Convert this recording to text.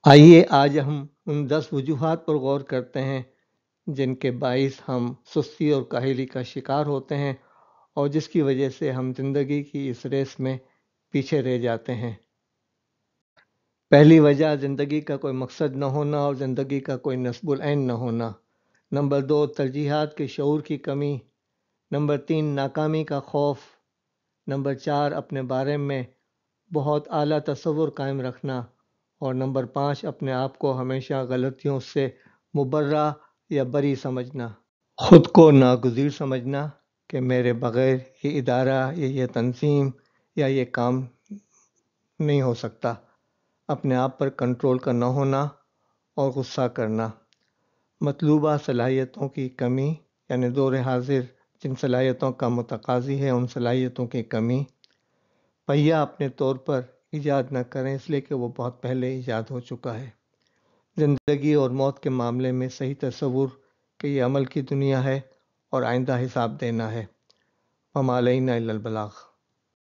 آئیے آج ہم ان 10 وجوہات پر غور کرتے ہیں جن کے باعث ہم سستی اور کاہلی کا شکار ہوتے ہیں اور جس کی وجہ سے ہم زندگی کی اس ریس میں پیچھے رہ جاتے ہیں۔ پہلی وجہ زندگی کا کوئی مقصد نہ ہونا اور زندگی کا کوئی نصب العین نہ ہونا۔ نمبر 2 ترجیحات کے شعور کی کمی۔ نمبر 3 ناکامی کا خوف۔ نمبر 4 اپنے بارے میں بہت اعلیٰ تصور قائم رکھنا۔ اور نمبر 5 اپنے آپ کو ہمیشہ غلطیوں سے مبرہ یا بری سمجھنا، خود کو ناگزیر سمجھنا کہ میرے بغیر یہ ادارہ یا یہ تنظیم یا یہ کام نہیں ہو سکتا۔ اپنے آپ پر کنٹرول کا نہ ہونا اور غصہ کرنا۔ مطلوبہ صلاحیتوں کی کمی یعنی دور حاضر جن صلاحیتوں کا متقاضی ہے ان صلاحیتوں کی کمی۔ پہیہ اپنے طور پر ایجاد نہ کریں اس لیے کہ وہ بہت پہلے ایجاد ہو چکا ہے۔ زندگی اور موت کے معاملے میں صحیح تصور کہ یہ عمل کی دنیا ہے اور آئندہ حساب دینا ہے۔ وما علینا الا البلاغ۔